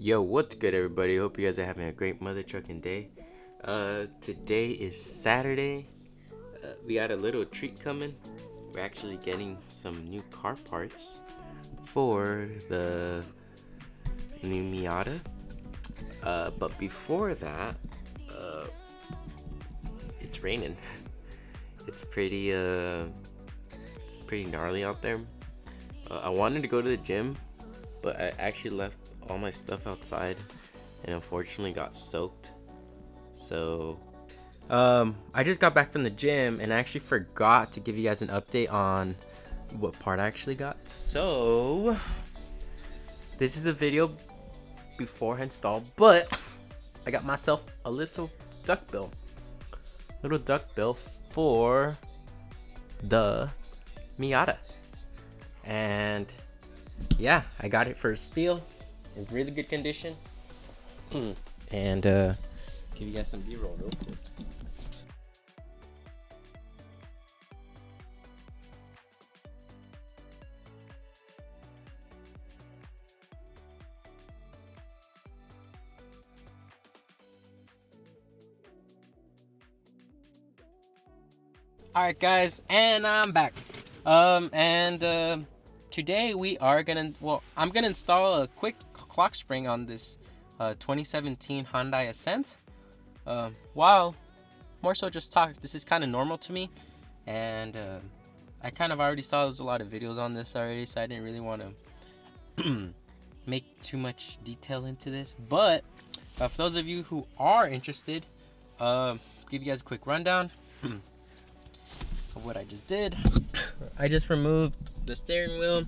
Yo, what's good, everybody? Hope you guys are having a great mother trucking day. Today is Saturday. We got a little treat coming. We're actually getting some new car parts for the new Miata. But before that, uh, it's raining. It's pretty gnarly out there. I wanted to go to the gym, but I actually left all my stuff outside and unfortunately got soaked. So, I just got back from the gym and I actually forgot to give you guys an update on what part I actually got. So, this is a video before install, but I got myself a little duckbill for the Miata. And yeah, I got it for steel in really good condition. And give you guys some B-roll real quick. All right, guys, and I'm back. Today we are I'm gonna install a quick clock spring on this 2017 Hyundai Ascent. While more so just talk, this is kind of normal to me, and I kind of already saw there's a lot of videos on this already, so I didn't really want to make too much detail into this. But for those of you who are interested, give you guys a quick rundown of what I just did. I just removed the steering wheel,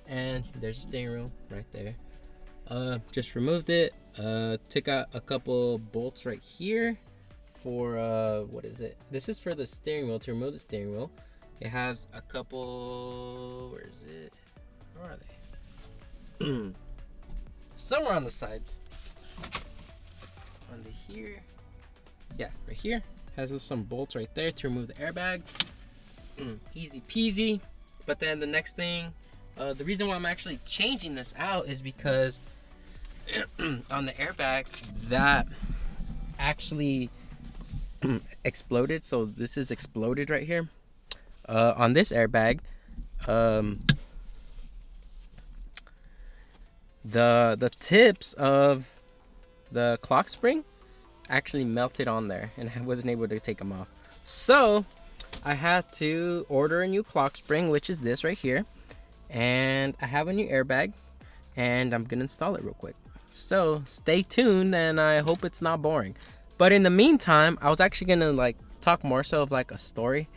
and there's the steering wheel right there. Just removed it. Took out a couple bolts right here for what is it? This is for the steering wheel, to remove the steering wheel. It has a couple, where is it? Where are they? Somewhere on the sides. Under here. Yeah, right here. Has some bolts right there to remove the airbag. Easy peasy. But then the next thing, the reason why I'm actually changing this out is because on the airbag that actually exploded. So this is exploded right here. On this airbag, the tips of the clock spring actually melted on there, and I wasn't able to take them off. So I had to order a new clock spring, which is this right here, and I have a new airbag, and I'm gonna install it real quick. So stay tuned, and I hope it's not boring. But in the meantime, I was actually gonna talk more so of a story,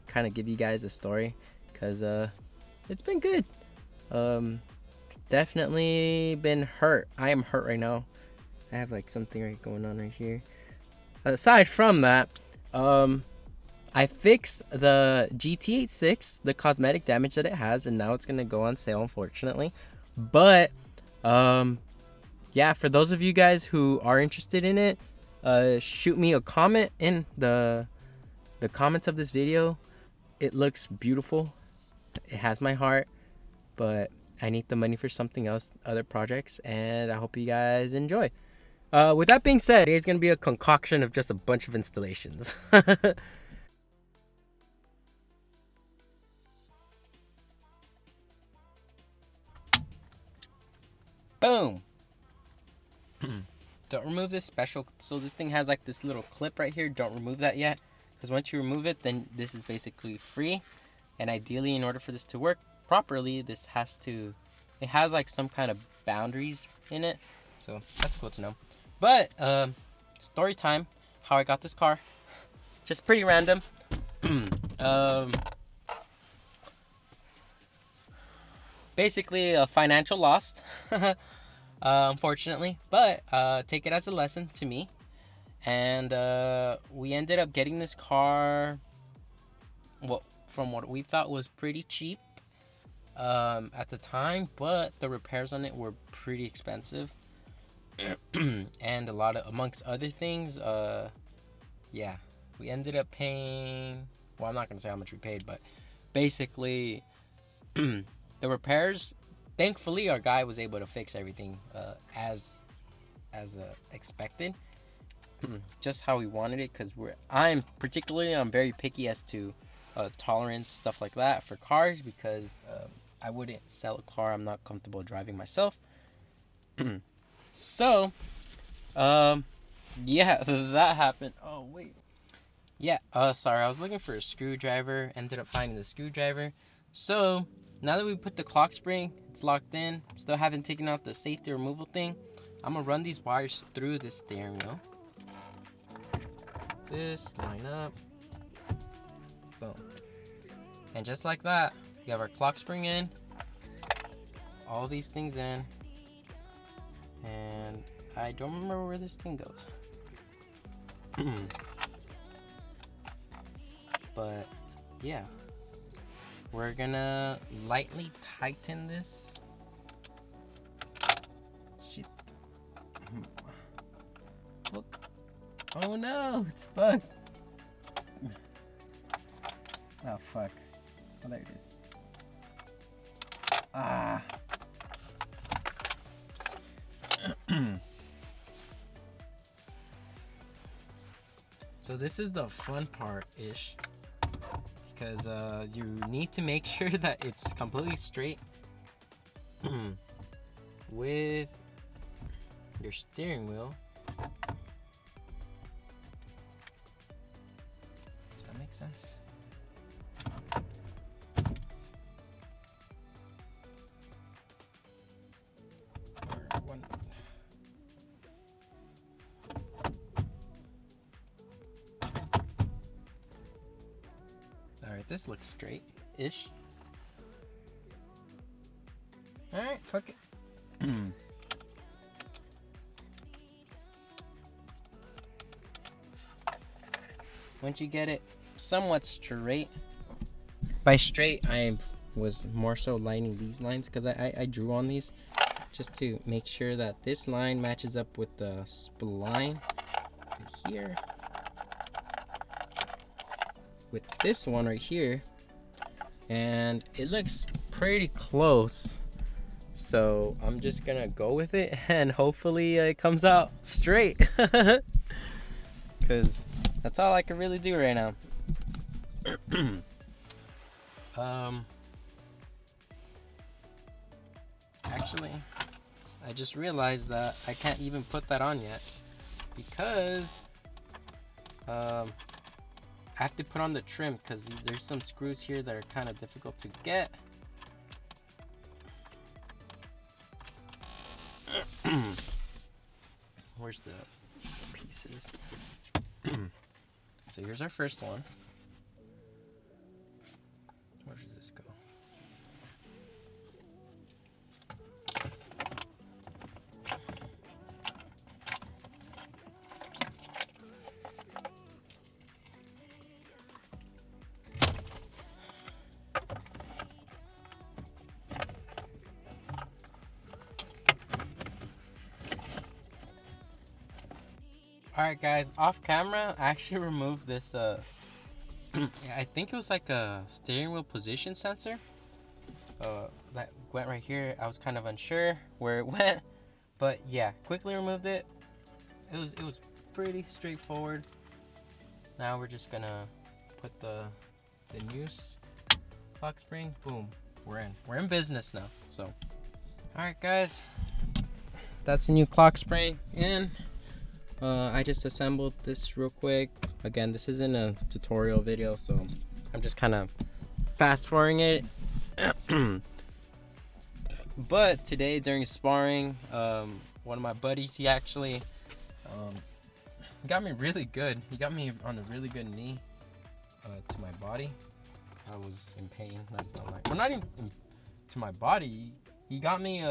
kind of give you guys a story, because it's been good. Definitely been hurt. I am hurt right now. I have something right going on right here. Aside from that, I fixed the GT86, the cosmetic damage that it has, and now it's gonna go on sale, unfortunately. But yeah, for those of you guys who are interested in it, shoot me a comment in the comments of this video. It looks beautiful. It has my heart, but I need the money for something else, other projects, and I hope you guys enjoy. With that being said, today's gonna be a concoction of just a bunch of installations. Boom. Don't remove this special. So this thing has this little clip right here. Don't remove that yet, because once you remove it, then this is basically free. And ideally, in order for this to work properly, it has some kind of boundaries in it. So that's cool to know. But story time, how I got this car. Just pretty random. Basically a financial loss. Unfortunately, but take it as a lesson to me. And we ended up getting this car from what we thought was pretty cheap at the time, but the repairs on it were pretty expensive. And amongst other things, yeah, we ended up paying, well, I'm not gonna say how much we paid, but basically the repairs thankfully our guy was able to fix everything as expected, just how we wanted it. Because I'm very picky as to tolerance, stuff like that for cars, because I wouldn't sell a car I'm not comfortable driving myself. So yeah, that happened. Oh wait. Yeah, sorry, I was looking for a screwdriver, ended up finding the screwdriver. So now that we put the clock spring, it's locked in, still haven't taken out the safety removal thing. I'm gonna run these wires through this steering wheel. This, line up, boom. And just like that, you have our clock spring in, all these things in, and I don't remember where this thing goes. But yeah, we're gonna lightly tighten this. Shit. Look. Oh no, it's stuck. Oh fuck. Oh, there it is. Ah. So this is the fun part-ish, because you need to make sure that it's completely straight with your steering wheel. Does that make sense? Alright, this looks straight-ish. Alright, fuck it. Once you get it somewhat straight, by straight I was more so lining these lines, because I drew on these just to make sure that this line matches up with the spline right here, with this one right here, and it looks pretty close. So I'm just gonna go with it, and hopefully it comes out straight, because that's all I can really do right now. Actually, I just realized that I can't even put that on yet, because I have to put on the trim, because there's some screws here that are kind of difficult to get. Where's the pieces? So here's our first one. Where does this go? Alright guys, off camera, I actually removed this, I think it was like a steering wheel position sensor. That went right here. I was kind of unsure where it went, but yeah, quickly removed it. It was pretty straightforward. Now we're just gonna put the new clock spring. Boom, we're in business now. So, alright guys, that's the new clock spring in. I just assembled this real quick. Again, this isn't a tutorial video, so I'm just kind of fast forwarding it. But today during sparring, one of my buddies, he actually got me really good. He got me on a really good knee to my body. I was in pain. Well, not even to my body. He got me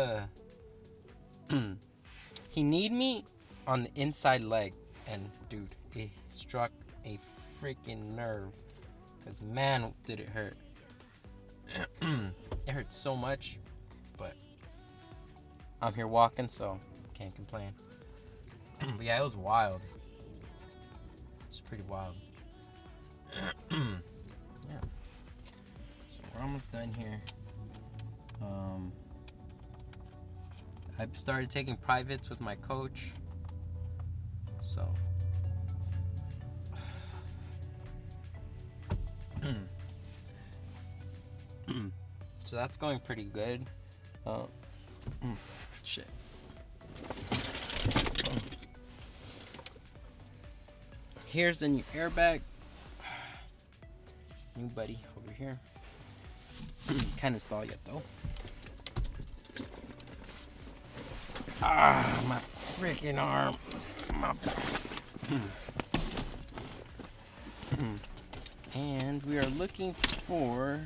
he kneed me on the inside leg, and dude, it struck a freaking nerve, because man did it hurt. It hurt so much, but I'm here walking, so can't complain. But yeah, it was wild. It's pretty wild. Yeah, so we're almost done here. I've started taking privates with my coach. So so that's going pretty good. Shit. Here's the new airbag. New buddy over here. Can't install yet though. Ah, my freaking arm. And we are looking for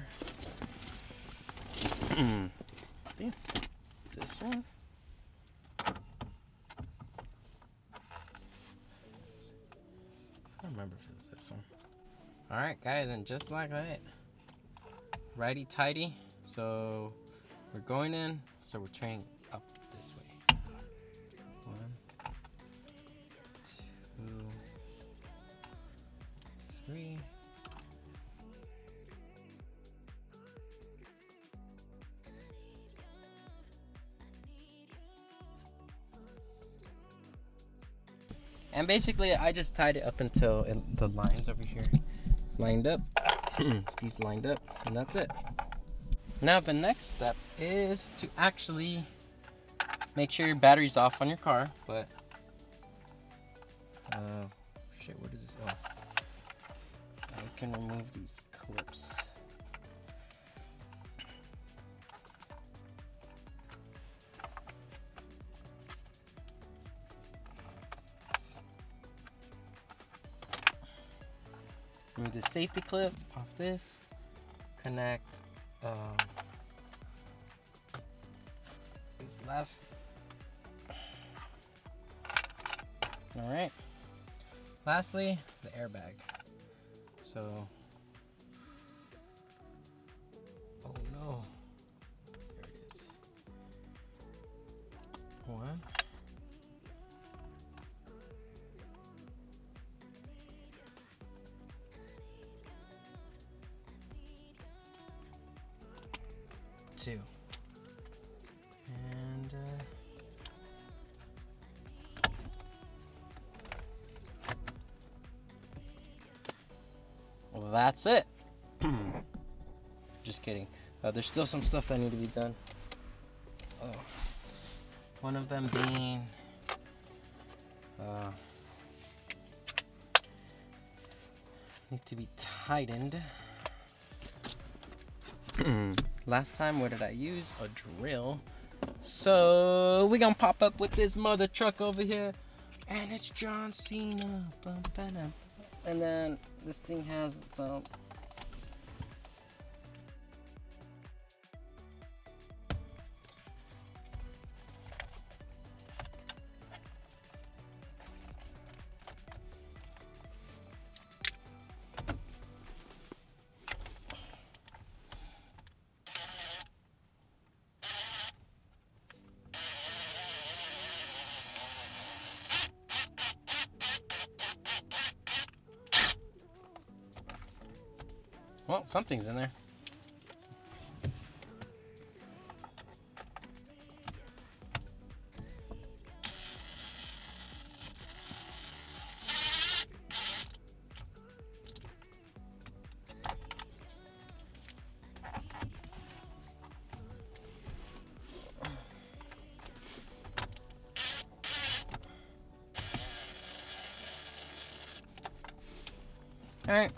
I think it's this one. I don't remember if it's this one. Alright guys, and just like that, righty tighty. So we're going in, so we're turning up this way. 1, 2, 3. And basically, I just tied it up until the lines over here lined up. These lined up, and that's it. Now the next step is to actually make sure your battery's off on your car. But shit, what is this? Oh, I can remove these clips. Remove the safety clip off this. Connect this last. All right. Lastly, the airbag. So, oh no, there it is. 1. 2. And well, that's it. Just kidding. There's still some stuff that need to be done. One of them being need to be tightened. Last time, what did I use? A drill. So we gonna pop up with this mother truck over here, and it's John Cena. And then this thing has some. Well, something's in there. All right.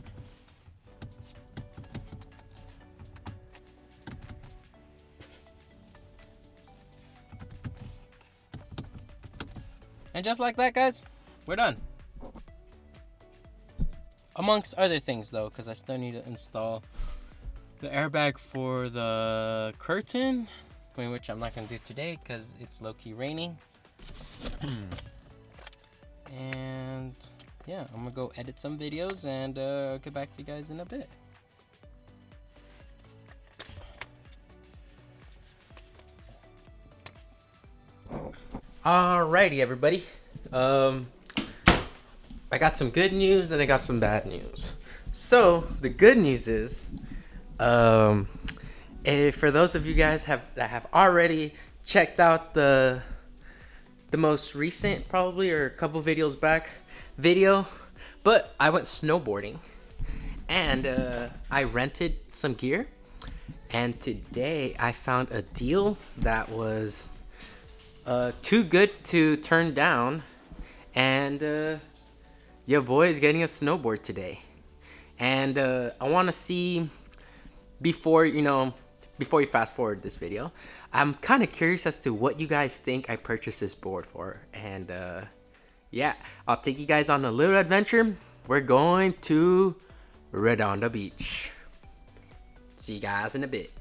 And just like that, guys, we're done. Amongst other things, though, because I still need to install the airbag for the curtain, which I'm not going to do today because it's low-key raining. And yeah, I'm going to go edit some videos and get back to you guys in a bit. Alrighty, everybody. I got some good news and I got some bad news. So the good news is, for those of you guys that have already checked out the most recent, probably, or a couple videos back video, but I went snowboarding and I rented some gear, and today I found a deal that was too good to turn down, and your boy is getting a snowboard today. And I want to see, before you fast forward this video, I'm kind of curious as to what you guys think I purchased this board for. And yeah, I'll take you guys on a little adventure. We're going to Redondo Beach. See you guys in a bit.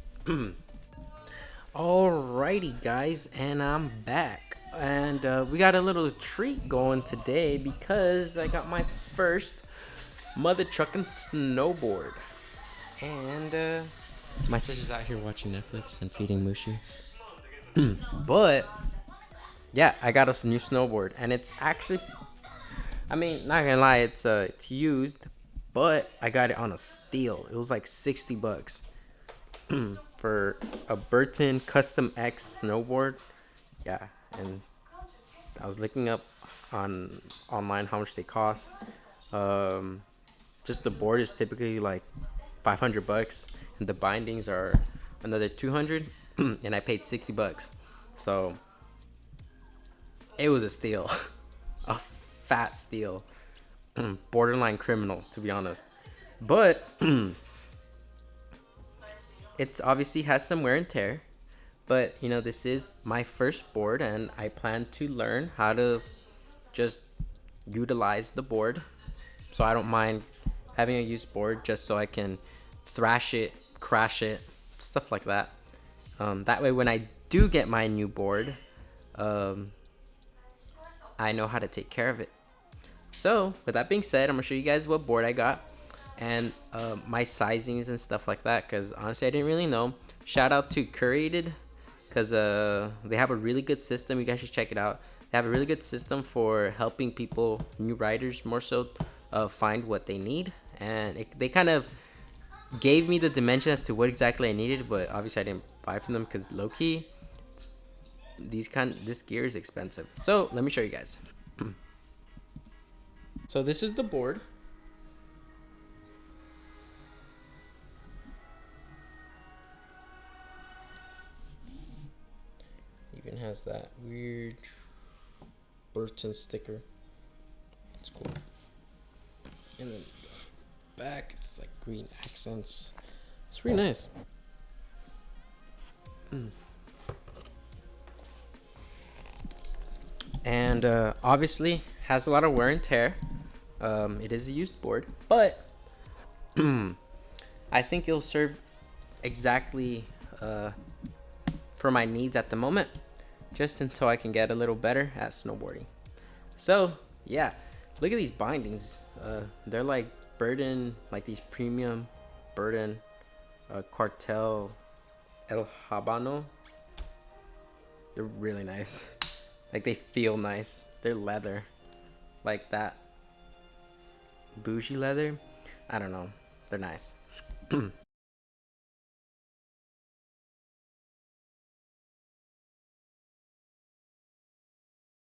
Alrighty guys, and I'm back, and we got a little treat going today because I got my first mother trucking snowboard. And my sister's out here watching Netflix and feeding Mushu. But yeah, I got us a new snowboard, and it's actually, I mean, not gonna lie, it's used, but I got it on a steal. It was like $60 for a Burton Custom X snowboard. Yeah, and I was looking up online how much they cost. Just the board is typically like $500, and the bindings are another $200, and I paid $60. So it was a steal, a fat steal, borderline criminal, to be honest. But it obviously has some wear and tear. But this is my first board, and I plan to learn how to just utilize the board. So I don't mind having a used board, just so I can thrash it, crash it, stuff like that. That way when I do get my new board, I know how to take care of it. So with that being said, I'm gonna show you guys what board I got, and my sizings and stuff like that, because honestly I didn't really know. Shout out to Curated, because they have a really good system. You guys should check it out. They have a really good system for helping people, new riders more so, find what they need. And they kind of gave me the dimension as to what exactly I needed, but obviously I didn't buy from them because low-key this gear is expensive. So let me show you guys. So this is the board. Even has that weird Burton sticker. It's cool. And then the back, it's like green accents. It's really nice. And obviously has a lot of wear and tear. It is a used board, but I think it'll serve exactly for my needs at the moment, just until I can get a little better at snowboarding. So yeah, look at these bindings. They're like Burton, like these premium Burton Cartel El Habano. They're really nice. Like, they feel nice. They're leather, like that bougie leather. I don't know, they're nice.